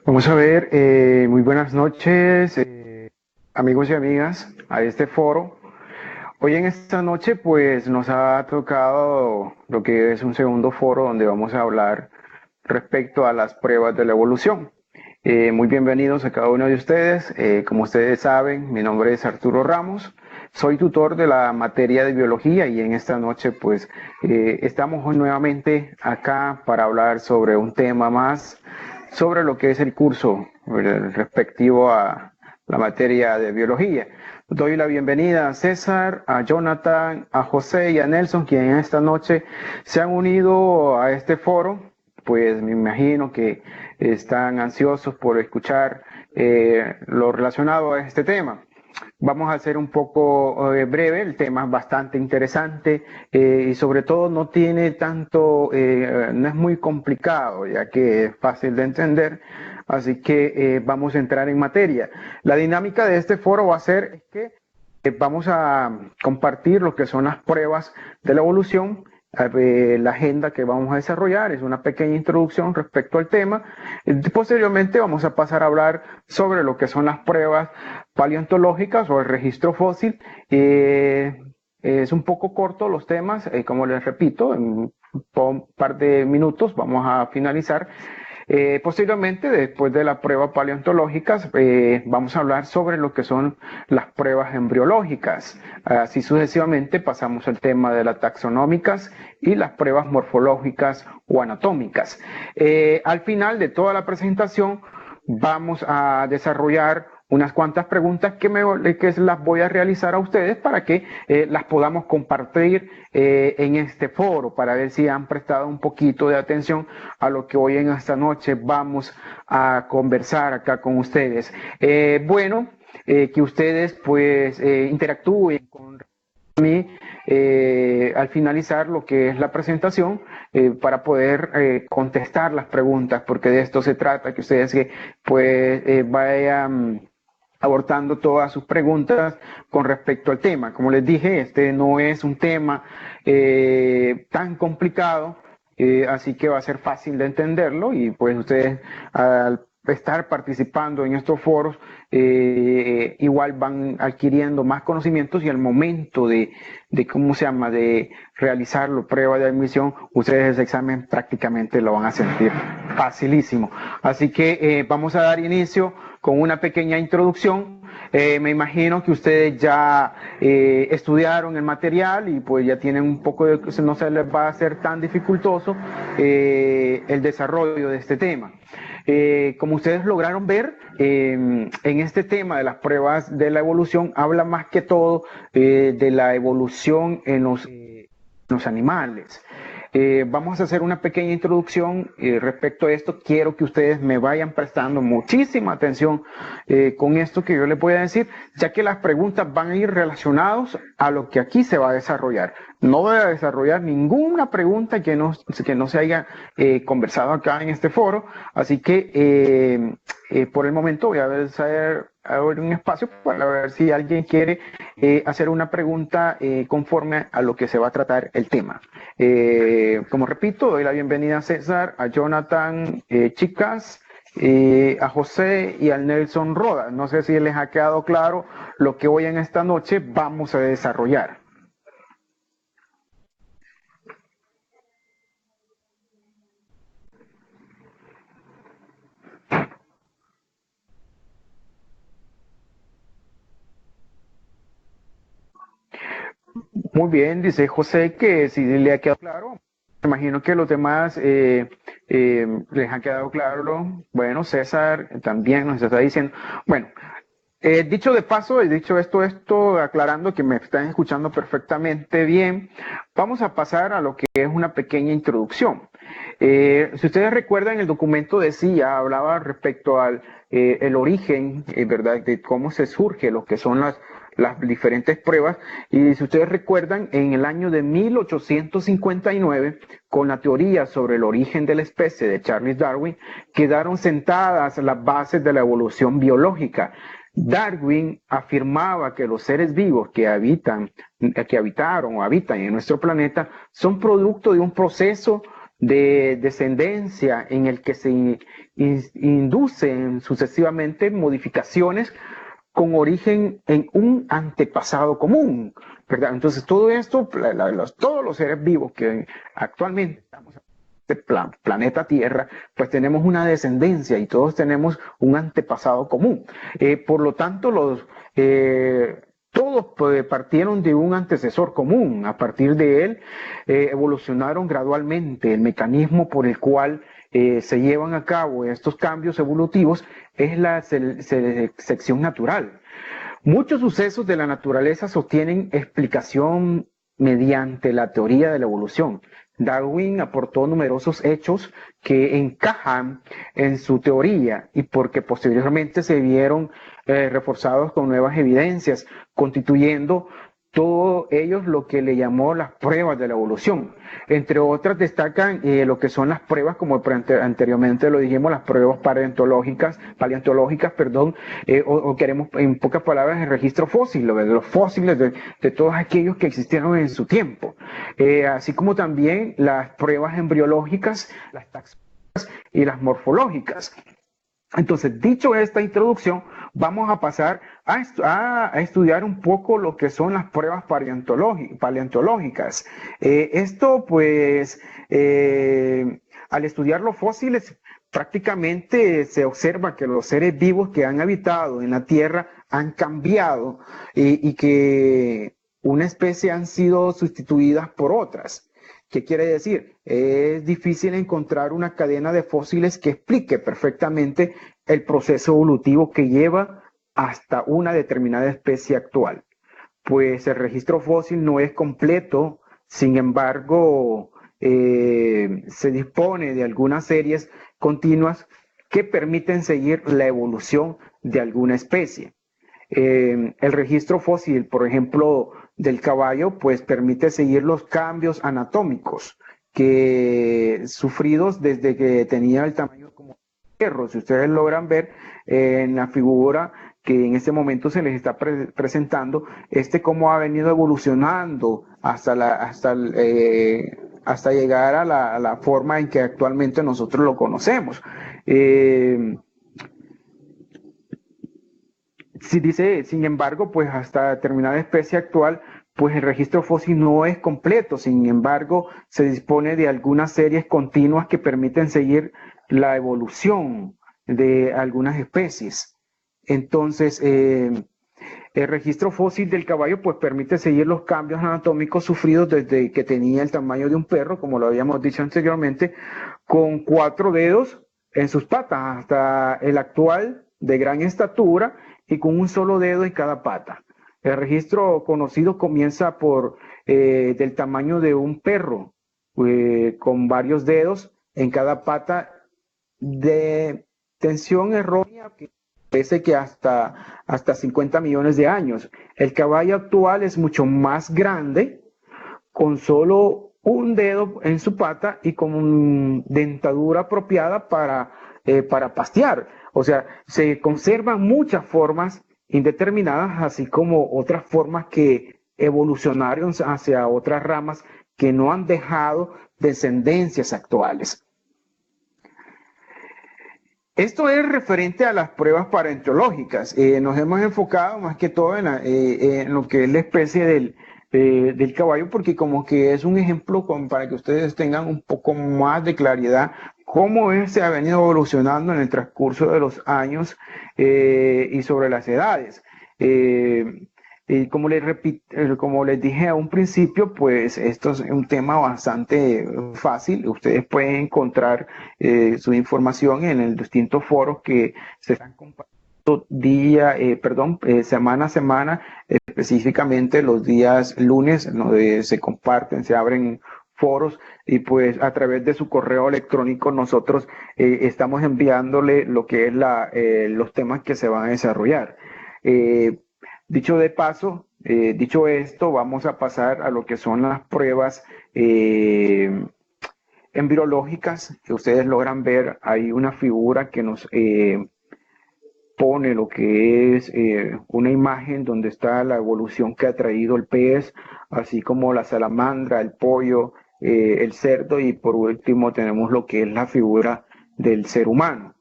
Vamos a ver, muy buenas noches, amigos y amigas, a este foro. Hoy en esta noche, pues nos ha tocado lo que es un segundo foro donde vamos a hablar respecto a las pruebas de la evolución. Muy bienvenidos a cada uno de ustedes. Como ustedes saben, mi nombre es Arturo Ramos. Soy tutor de la materia de biología y en esta noche, pues, estamos nuevamente acá para hablar sobre un tema más sobre lo que es el curso respectivo a la materia de biología. Doy la bienvenida a César, a Jonathan, a José y a Nelson, quienes esta noche se han unido a este foro. Pues me imagino que están ansiosos por escuchar lo relacionado a este tema. Vamos a hacer un poco breve, el tema es bastante interesante y sobre todo no tiene tanto, no es muy complicado, ya que es fácil de entender, así que vamos a entrar en materia. La dinámica de este foro va a ser que vamos a compartir lo que son las pruebas de la evolución. La agenda que vamos a desarrollar es una pequeña introducción respecto al tema. Posteriormente vamos a pasar a hablar sobre lo que son las pruebas paleontológicas o el registro fósil. Es un poco corto los temas, como les repito, en un par de minutos vamos a finalizar. Posteriormente, después de las pruebas paleontológicas, vamos a hablar sobre lo que son las pruebas embriológicas. Así sucesivamente pasamos al tema de las taxonómicas y las pruebas morfológicas o anatómicas. Al final de toda la presentación vamos a desarrollar unas cuantas preguntas que las voy a realizar a ustedes para que las podamos compartir en este foro, para ver si han prestado un poquito de atención a lo que hoy en esta noche vamos a conversar acá con ustedes. Que ustedes pues interactúen con mí al finalizar lo que es la presentación para poder contestar las preguntas, porque de esto se trata, que ustedes pues vayan abordando todas sus preguntas con respecto al tema. Como les dije, este no es un tema tan complicado, así que va a ser fácil de entenderlo y pues ustedes al estar participando en estos foros igual van adquiriendo más conocimientos y al momento ¿cómo se llama?, de realizar la prueba de admisión, ustedes ese examen prácticamente lo van a sentir facilísimo. Así que vamos a dar inicio con una pequeña introducción. Me imagino que ustedes ya estudiaron el material y pues ya tienen un poco de, no se les va a hacer tan dificultoso el desarrollo de este tema. Como ustedes lograron ver, en este tema de las pruebas de la evolución habla más que todo de la evolución en los animales. Vamos a hacer una pequeña introducción respecto a esto. Quiero que ustedes me vayan prestando muchísima atención con esto que yo les voy a decir, ya que las preguntas van a ir relacionadas a lo que aquí se va a desarrollar. No voy a desarrollar ninguna pregunta que no se haya conversado acá en este foro, así que por el momento voy a abrir un espacio para ver si alguien quiere hacer una pregunta conforme a lo que se va a tratar el tema. Como repito, doy la bienvenida a César, a Jonathan, chicas, a José y al Nelson Roda. No sé si les ha quedado claro lo que hoy en esta noche vamos a desarrollar. Muy bien, dice José que si le ha quedado claro. Me imagino que los demás les ha quedado claro. Bueno, César también nos está diciendo. Bueno, dicho de paso, he dicho esto, aclarando que me están escuchando perfectamente bien, vamos a pasar a lo que es una pequeña introducción. Si ustedes recuerdan, el documento decía, hablaba respecto al el origen, ¿verdad?, de cómo se surge lo que son las diferentes pruebas. Y si ustedes recuerdan, en el año de 1859, con la teoría sobre el origen de la especie de Charles Darwin, quedaron sentadas las bases de la evolución biológica. Darwin afirmaba que los seres vivos que habitaron o habitan en nuestro planeta son producto de un proceso de descendencia en el que inducen sucesivamente modificaciones con origen en un antepasado común, ¿verdad? Entonces todo esto, todos los seres vivos que actualmente estamos en este planeta Tierra, pues tenemos una descendencia y todos tenemos un antepasado común. Por lo tanto, todos pues, partieron de un antecesor común. A partir de él evolucionaron gradualmente. El mecanismo por el cual se llevan a cabo estos cambios evolutivos es la selección natural. Muchos sucesos de la naturaleza sostienen explicación mediante la teoría de la evolución. Darwin aportó numerosos hechos que encajan en su teoría y porque posteriormente se vieron reforzados con nuevas evidencias, constituyendo todos ellos lo que le llamó las pruebas de la evolución. Entre otras destacan lo que son las pruebas, como anteriormente lo dijimos, las pruebas paleontológicas, o queremos en pocas palabras el registro fósil, de los fósiles de todos aquellos que existieron en su tiempo, así como también las pruebas embriológicas, las taxonómicas y las morfológicas. Entonces, dicho esta introducción, vamos a pasar a estudiar un poco lo que son las pruebas paleontológicas. Esto, pues, al estudiar los fósiles, prácticamente se observa que los seres vivos que han habitado en la Tierra han cambiado y que una especie han sido sustituidas por otras. ¿Qué quiere decir? Es difícil encontrar una cadena de fósiles que explique perfectamente el proceso evolutivo que lleva hasta una determinada especie actual. Pues el registro fósil no es completo, sin embargo, se dispone de algunas series continuas que permiten seguir la evolución de alguna especie. El registro fósil, por ejemplo, del caballo, pues permite seguir los cambios anatómicos que sufridos desde que tenía el tamaño como perro. Si ustedes logran ver en la figura que en este momento se les está presentando, cómo ha venido evolucionando hasta llegar a la forma en que actualmente nosotros lo conocemos. Si dice, sin embargo, pues hasta determinada especie actual, pues el registro fósil no es completo. Sin embargo, se dispone de algunas series continuas que permiten seguir la evolución de algunas especies. Entonces, el registro fósil del caballo pues permite seguir los cambios anatómicos sufridos desde que tenía el tamaño de un perro, como lo habíamos dicho anteriormente, con 4 dedos en sus patas, hasta el actual de gran estatura y con un solo dedo en cada pata. El registro conocido comienza por del tamaño de un perro, con varios dedos en cada pata, de tensión errónea que parece que hasta 50 millones de años. El caballo actual es mucho más grande, con solo un dedo en su pata y con dentadura apropiada para pastear. O sea, se conservan muchas formas indeterminadas, así como otras formas que evolucionaron hacia otras ramas que no han dejado descendencias actuales. Esto es referente a las pruebas paleontológicas. Nos hemos enfocado más que todo en lo que es la especie del caballo, porque como que es un ejemplo para que ustedes tengan un poco más de claridad cómo se ha venido evolucionando en el transcurso de los años y sobre las edades. Y como les dije a un principio, pues esto es un tema bastante fácil. Ustedes pueden encontrar su información en los distintos foros que se están compartiendo semana a semana, específicamente los días lunes, donde se comparten, se abren foros y pues a través de su correo electrónico nosotros estamos enviándole lo que es los temas que se van a desarrollar. Dicho de paso, dicho esto, vamos a pasar a lo que son las pruebas embriológicas, que ustedes logran ver. Hay una figura que nos pone lo que es una imagen donde está la evolución que ha traído el pez, así como la salamandra, el pollo, el cerdo, y por último tenemos lo que es la figura del ser humano.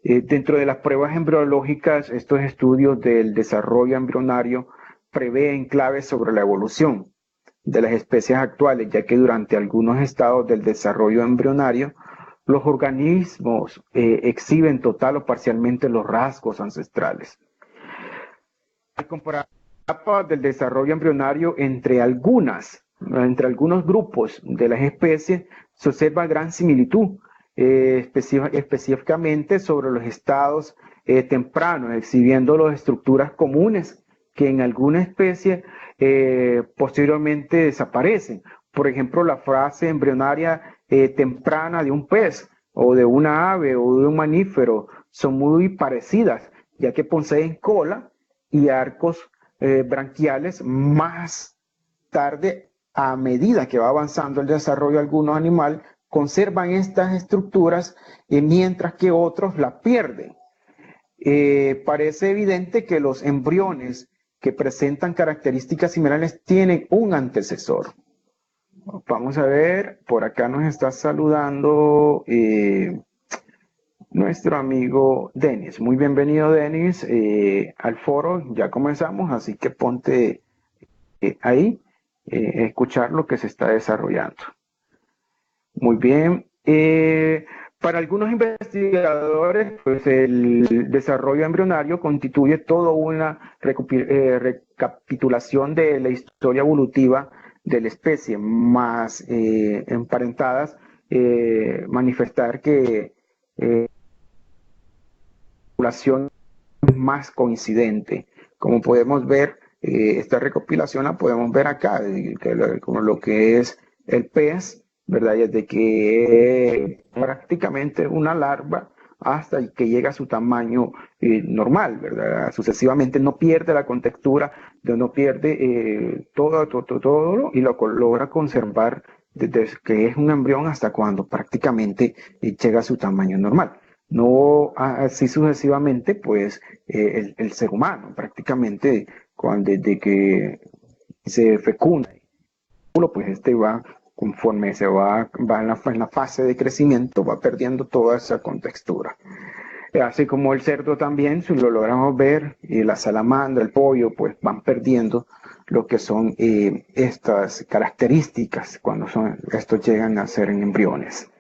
Dentro de las pruebas embriológicas, estos estudios del desarrollo embrionario prevén claves sobre la evolución de las especies actuales, ya que durante algunos estados del desarrollo embrionario, los organismos exhiben total o parcialmente los rasgos ancestrales. Al comparar etapas del desarrollo embrionario entre algunos grupos de las especies, se observa gran similitud, específicamente sobre los estados tempranos, exhibiendo las estructuras comunes que en alguna especie posteriormente desaparecen. Por ejemplo, la fase embrionaria temprana de un pez o de una ave o de un mamífero son muy parecidas, ya que poseen cola y arcos branquiales. Más tarde, a medida que va avanzando el desarrollo de algunos animales, conservan estas estructuras mientras que otros las pierden. Parece evidente que los embriones que presentan características similares tienen un antecesor. Vamos a ver, por acá nos está saludando nuestro amigo Denis. Muy bienvenido, Denis, al foro. Ya comenzamos, así que ponte ahí, escuchar lo que se está desarrollando. Muy bien. Para algunos investigadores, pues el desarrollo embrionario constituye toda una recapitulación de la historia evolutiva de la especie, más emparentadas, manifestar que la población es más coincidente. Como podemos ver, esta recopilación la podemos ver acá, como lo que es el pez, ¿verdad? Desde que prácticamente una larva hasta que llega a su tamaño normal, ¿verdad? Sucesivamente no pierde la contextura, no pierde todo y lo logra conservar desde que es un embrión hasta cuando prácticamente llega a su tamaño normal. No así sucesivamente, pues el ser humano prácticamente desde que se fecunda, pues este va, conforme se va en la fase de crecimiento, va perdiendo toda esa contextura. Así como el cerdo también, si lo logramos ver, y la salamandra, el pollo, pues van perdiendo lo que son estas características cuando estos llegan a ser en embriones.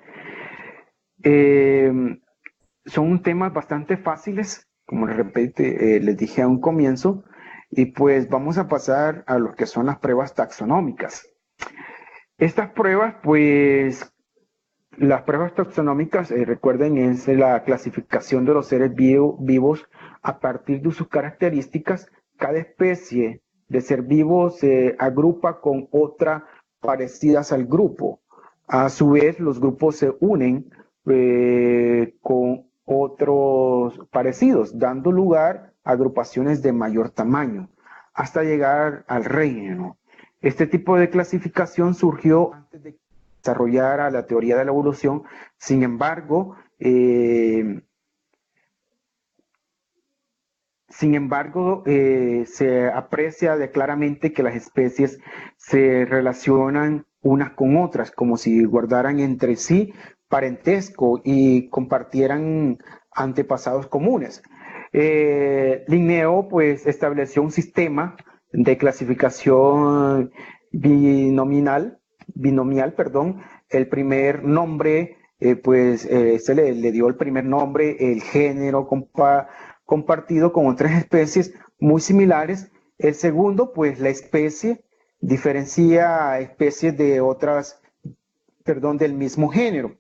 Son temas bastante fáciles, como les dije a un comienzo, y pues vamos a pasar a lo que son las pruebas taxonómicas. Estas pruebas, pues, las pruebas taxonómicas, recuerden, es la clasificación de los seres vivos a partir de sus características. Cada especie de ser vivo se agrupa con otras parecidas al grupo. A su vez, los grupos se unen con otros parecidos, dando lugar a agrupaciones de mayor tamaño, hasta llegar al reino. Este tipo de clasificación surgió antes de desarrollar la teoría de la evolución. Sin embargo, se aprecia claramente que las especies se relacionan unas con otras, como si guardaran entre sí parentesco y compartieran antepasados comunes. Linneo, pues, estableció un sistema de clasificación binomial. El primer nombre, se le dio el primer nombre, el género compartido con otras especies muy similares. El segundo, pues la especie diferencia especies de otras, del mismo género.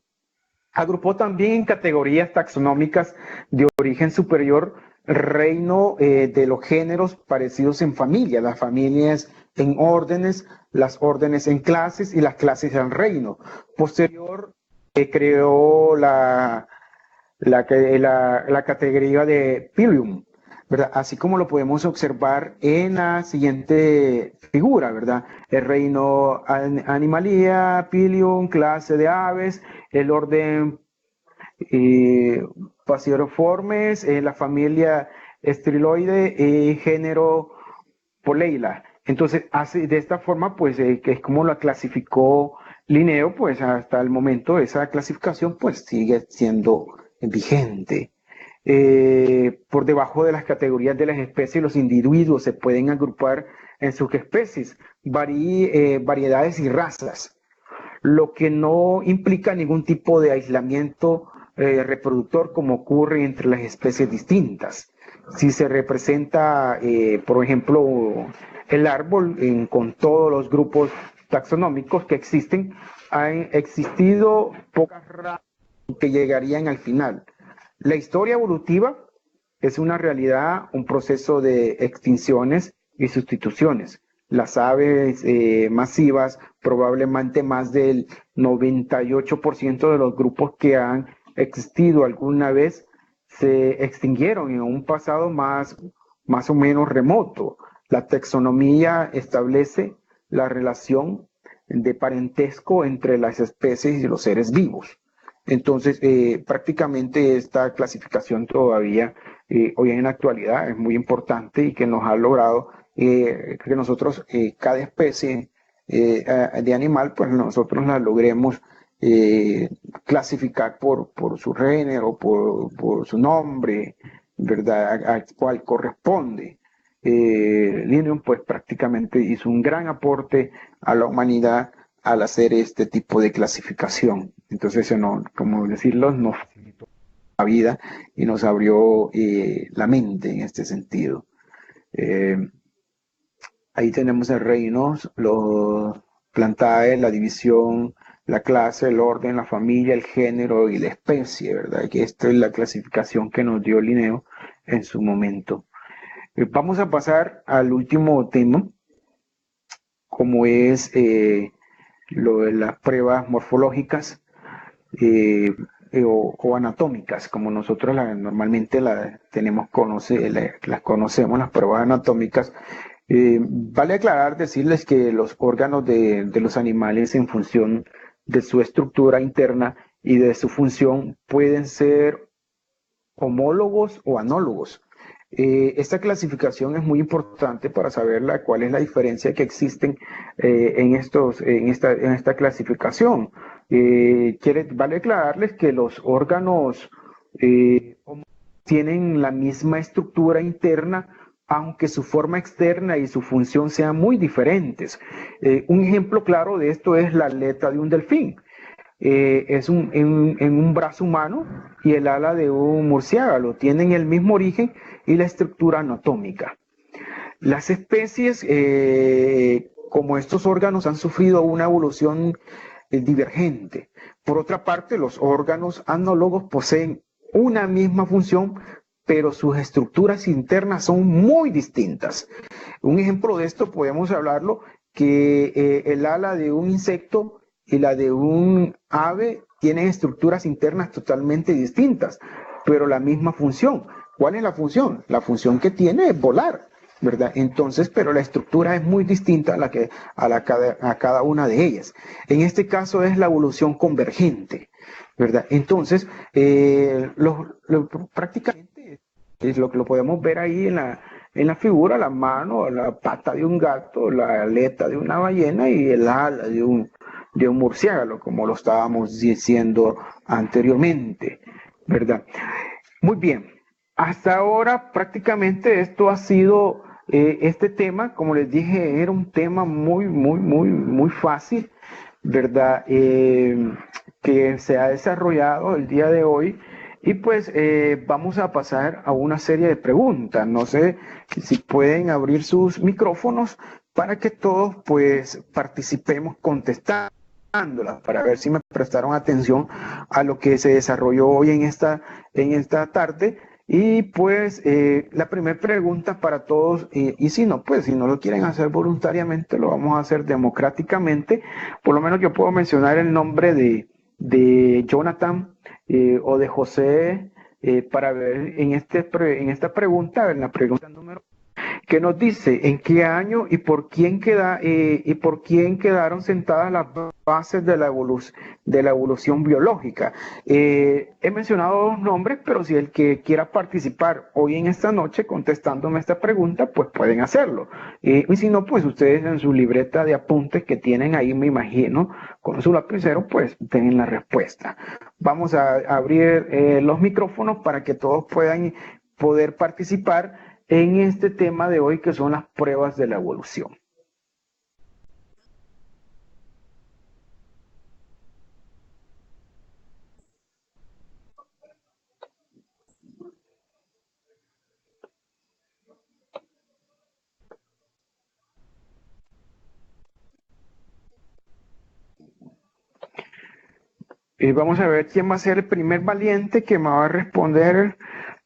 Agrupó también en categorías taxonómicas de origen superior reino de los géneros parecidos en familia, las familias en órdenes, las órdenes en clases y las clases en reino. Posterior creó la categoría de Pilium, ¿verdad? Así como lo podemos observar en la siguiente figura, ¿verdad? El reino Animalia, Pilium, clase de aves, el orden Paseriformes, la familia Striloide, género Poleila. Entonces, de esta forma, pues, que es como la clasificó Linneo, pues hasta el momento esa clasificación pues sigue siendo vigente. por debajo de las categorías de las especies, los individuos se pueden agrupar en subespecies, variedades y razas, lo que no implica ningún tipo de aislamiento reproductor como ocurre entre las especies distintas. Si se representa, por ejemplo, el árbol con todos los grupos taxonómicos que existen, han existido pocas razas que llegarían al final. La historia evolutiva es una realidad, un proceso de extinciones y sustituciones. Las aves masivas, probablemente más del 98% de los grupos que han existido alguna vez, se extinguieron en un pasado más o menos remoto. La taxonomía establece la relación de parentesco entre las especies y los seres vivos. Entonces, prácticamente esta clasificación todavía, hoy en la actualidad, es muy importante y que nos ha logrado que nosotros, cada especie de animal, pues nosotros la logremos clasificar por su género, por su nombre, ¿verdad? A cuál corresponde. Linnean, pues prácticamente hizo un gran aporte a la humanidad al hacer este tipo de clasificación. Entonces, como decirlo, nos facilitó la vida y nos abrió la mente en este sentido. Ahí tenemos el reino, los plantae, la división, la clase, el orden, la familia, el género y la especie, ¿verdad? Que esta es la clasificación que nos dio Linneo en su momento. Vamos a pasar al último tema, como es lo de las pruebas morfológicas o anatómicas, como nosotros normalmente las conocemos, las pruebas anatómicas. Vale aclarar, decirles que los órganos de los animales, en función de su estructura interna y de su función, pueden ser homólogos o análogos. Esta clasificación es muy importante para saber cuál es la diferencia que existen en esta clasificación. Vale aclararles que los órganos tienen la misma estructura interna, aunque su forma externa y su función sean muy diferentes. Un ejemplo claro de esto es la aleta de un delfín. Es en un brazo humano, y el ala de un murciélago tienen el mismo origen y la estructura anatómica. Las especies, como estos órganos, han sufrido una evolución divergente. Por otra parte, los órganos análogos poseen una misma función, pero sus estructuras internas son muy distintas. Un ejemplo de esto podemos hablarlo, que el ala de un insecto y la de un ave tienen estructuras internas totalmente distintas, pero la misma función. ¿Cuál es la función? La función que tiene es volar, ¿verdad? Entonces, pero la estructura es muy distinta a cada una de ellas. En este caso es la evolución convergente, ¿verdad? Entonces, prácticamente es lo que lo podemos ver ahí en la figura: la mano, la pata de un gato, la aleta de una ballena y el ala de un murciélago, como lo estábamos diciendo anteriormente, ¿verdad? Muy bien, hasta ahora prácticamente esto ha sido este tema. Como les dije, era un tema muy fácil, ¿verdad? Que se ha desarrollado el día de hoy. Y pues vamos a pasar a una serie de preguntas. No sé si pueden abrir sus micrófonos para que todos pues participemos contestándolas, para ver si me prestaron atención a lo que se desarrolló hoy en esta tarde. Y pues la primera pregunta para todos, y si no, pues si no lo quieren hacer voluntariamente, lo vamos a hacer democráticamente. Por lo menos yo puedo mencionar el nombre de Jonathan o de José, para ver en esta pregunta, en la pregunta número que nos dice en qué año y por quién quedaron sentadas las bases de la evolución biológica. He mencionado dos nombres, pero si el que quiera participar hoy en esta noche contestándome esta pregunta, pues pueden hacerlo. Y si no, pues ustedes en su libreta de apuntes que tienen ahí, me imagino, con su lapicero, pues tienen la respuesta. Vamos a abrir los micrófonos para que todos puedan poder participar en este tema de hoy que son las pruebas de la evolución. Y vamos a ver quién va a ser el primer valiente que me va a responder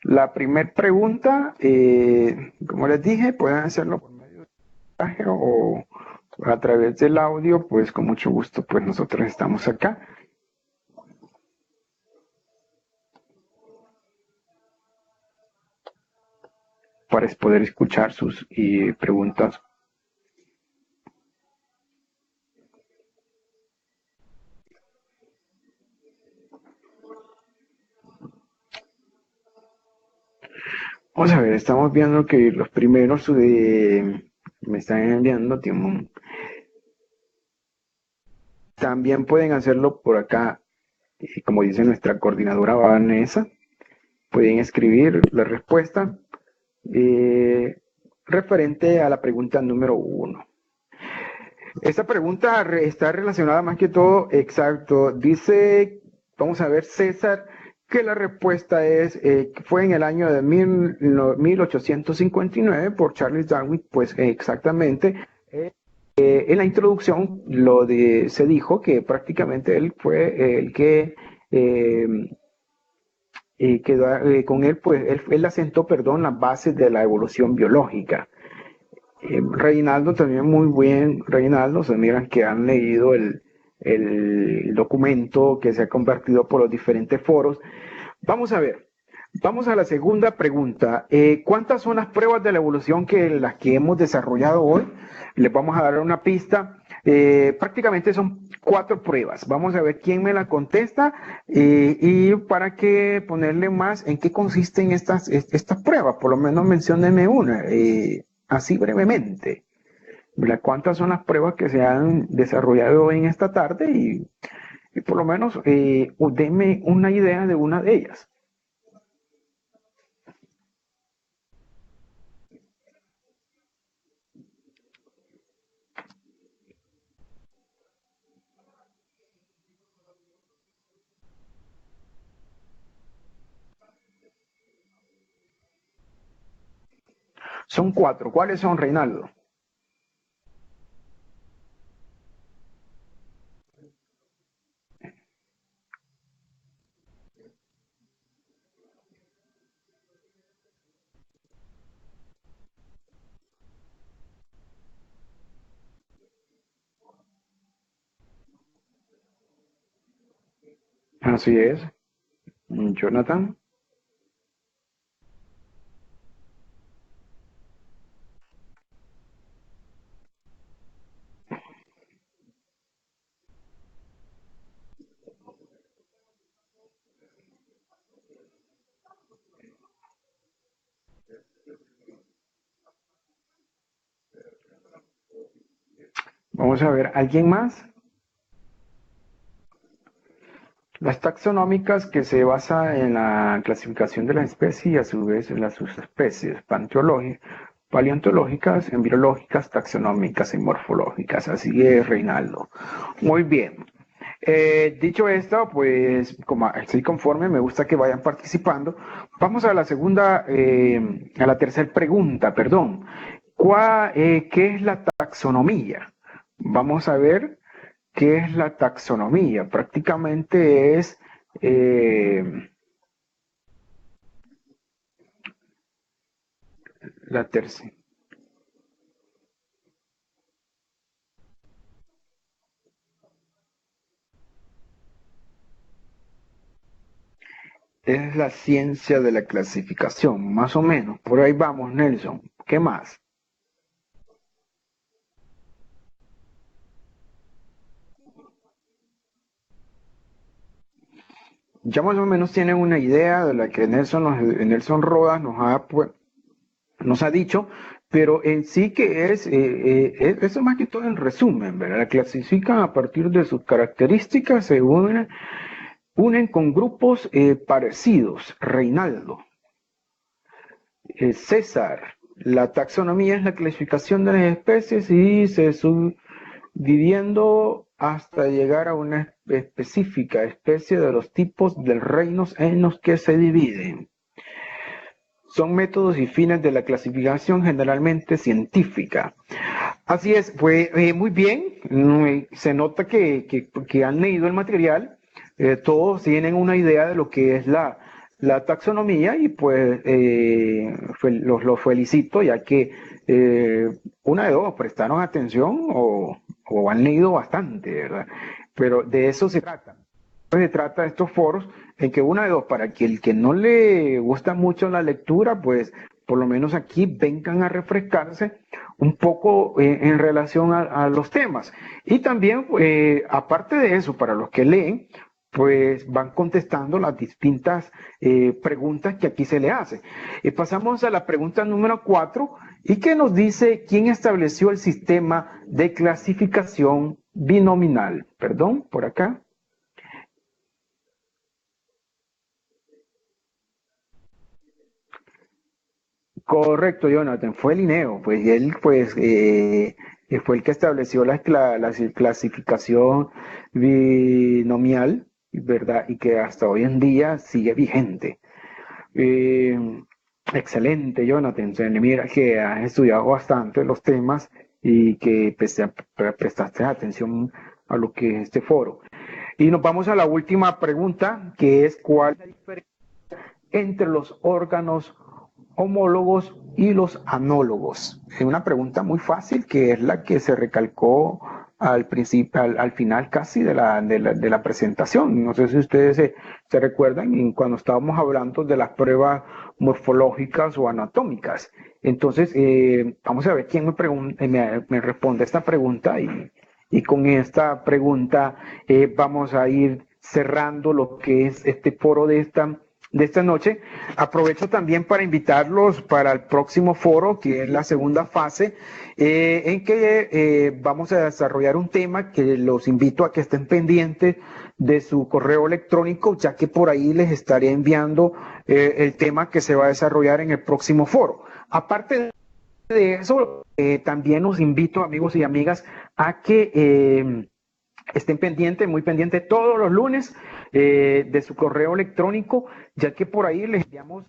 la primera pregunta. Como les dije, pueden hacerlo por medio de mensaje o a través del audio, pues con mucho gusto, pues nosotros estamos acá para poder escuchar sus preguntas. Vamos a ver, estamos viendo que los primeros me están enviando, también pueden hacerlo por acá, como dice nuestra coordinadora Vanessa, pueden escribir la respuesta referente a la pregunta número 1. Esta pregunta está relacionada más que todo, exacto, dice, vamos a ver César, que la respuesta fue en el año de 1859 por Charles Darwin, pues exactamente. En la introducción se dijo que prácticamente él fue el que con él, pues él asentó, perdón, las bases de la evolución biológica. Reinaldo también muy bien, Reinaldo, se miran que han leído el documento que se ha compartido por los diferentes foros. Vamos a ver, vamos a la segunda pregunta. ¿Cuántas son las pruebas de la evolución las que hemos desarrollado hoy? Les vamos a dar una pista. Prácticamente son 4 pruebas. Vamos a ver quién me la contesta y para que ponerle más en qué consisten estas pruebas. Por lo menos menciónenme una, así brevemente. ¿Cuántas son las pruebas que se han desarrollado en esta tarde? Y por lo menos denme una idea de una de ellas. Son 4. ¿Cuáles son, Reinaldo? Así es. Jonathan. Vamos a ver, ¿alguien más? Las taxonómicas que se basa en la clasificación de las especies y a su vez en las subespecies paleontológicas, embriológicas, taxonómicas y morfológicas. Así es, Reinaldo. Muy bien. Dicho esto, pues como estoy conforme, me gusta que vayan participando. Vamos a la a la tercera pregunta, perdón. ¿Qué es la taxonomía? Vamos a ver qué es la taxonomía. Prácticamente es la tercera. Es la ciencia de la clasificación, más o menos. Por ahí vamos, Nelson. ¿Qué más? ya más o menos tienen una idea de la que Nelson Rodas nos ha dicho, pero en sí que eso más que todo en resumen, ¿verdad? La clasifican a partir de sus características, unen con grupos parecidos. Reinaldo, César, la taxonomía es la clasificación de las especies y se subdividiendo hasta llegar a una específica especie de los tipos de reinos en los que se dividen. Son métodos y fines de la clasificación generalmente científica. Así es, pues muy bien, se nota que han leído el material, todos tienen una idea de lo que es la taxonomía y pues los felicito ya que una de dos prestaron atención o han leído bastante, ¿verdad? Pero de eso se trata. Se trata de estos foros en que una de dos, para que el que no le gusta mucho la lectura, pues por lo menos aquí vengan a refrescarse un poco en relación a los temas. Y también, aparte de eso, para los que leen, pues van contestando las distintas preguntas que aquí se le hace. Pasamos a la pregunta número 4 y que nos dice quién estableció el sistema de clasificación binominal. Perdón, por acá. Correcto, Jonathan, fue Linneo, pues y él pues fue el que estableció la clasificación binomial, ¿verdad? Y que hasta hoy en día sigue vigente. Eh, Excelente, Jonathan. Mira que has estudiado bastante los temas y que prestaste atención a lo que es este foro. Y nos vamos a la última pregunta, que es ¿cuál es la diferencia entre los órganos homólogos y los anólogos? Es una pregunta muy fácil que es la que se recalcó al principio, al final casi de la presentación. No sé si ustedes se recuerdan cuando estábamos hablando de las pruebas morfológicas o anatómicas. Entonces, vamos a ver quién me responde esta pregunta y con esta pregunta vamos a ir cerrando lo que es este foro de esta noche. Aprovecho también para invitarlos para el próximo foro, que es la segunda fase, en que vamos a desarrollar un tema que los invito a que estén pendientes de su correo electrónico, ya que por ahí les estaré enviando el tema que se va a desarrollar en el próximo foro. Aparte de eso, también los invito, amigos y amigas, a que estén pendientes, muy pendientes todos los lunes de su correo electrónico, ya que por ahí les enviamos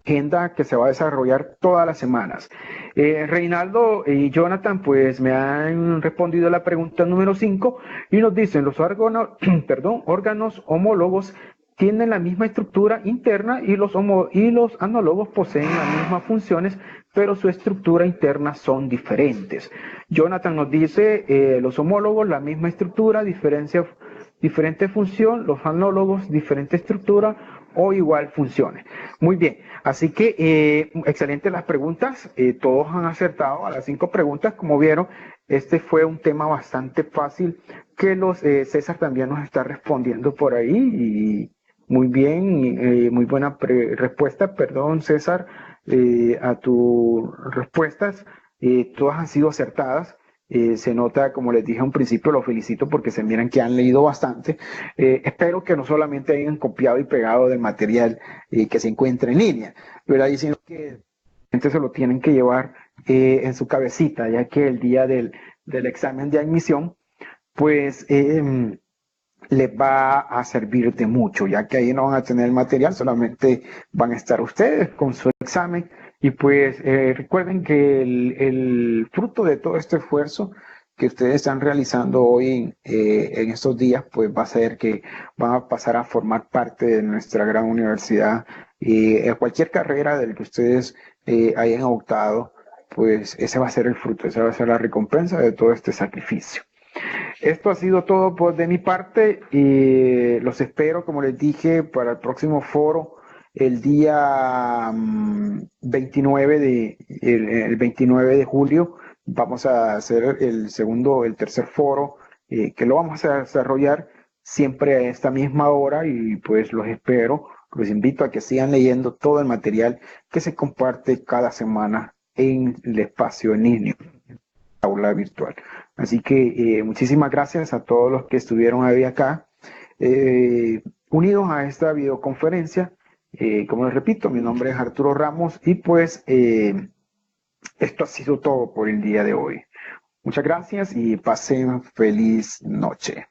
agenda que se va a desarrollar todas las semanas. Reinaldo y Jonathan pues me han respondido a la pregunta número 5 y nos dicen los órganos, órganos homólogos tienen la misma estructura interna y los análogos poseen las mismas funciones, pero su estructura interna son diferentes. Jonathan nos dice, los homólogos, la misma estructura, diferente función, los análogos, diferente estructura o igual funciones. Muy bien, así que excelentes las preguntas, todos han acertado a las 5 preguntas, como vieron, este fue un tema bastante fácil que César también nos está respondiendo por ahí y muy bien, muy buena respuesta, perdón César, a tus respuestas, todas han sido acertadas. Se nota, como les dije a un principio, los felicito porque se miran que han leído bastante. Espero que no solamente hayan copiado y pegado del material que se encuentra en línea, ¿verdad? Y sino que se lo tienen que llevar en su cabecita, ya que el día del examen de admisión, pues les va a servir de mucho, ya que ahí no van a tener el material, solamente van a estar ustedes con su examen. Y pues recuerden que el fruto de todo este esfuerzo que ustedes están realizando hoy en estos días, pues va a ser que van a pasar a formar parte de nuestra gran universidad. Y cualquier carrera del que ustedes hayan optado, pues ese va a ser el fruto, esa va a ser la recompensa de todo este sacrificio. Esto ha sido todo por de mi parte y los espero, como les dije, para el próximo foro el día 29 el 29 de julio. Vamos a hacer el tercer foro, que lo vamos a desarrollar siempre a esta misma hora y pues los espero, los invito a que sigan leyendo todo el material que se comparte cada semana en el espacio en línea, aula virtual. Así que muchísimas gracias a todos los que estuvieron hoy acá, unidos a esta videoconferencia. Como les repito, mi nombre es Arturo Ramos y pues esto ha sido todo por el día de hoy. Muchas gracias y pasen feliz noche.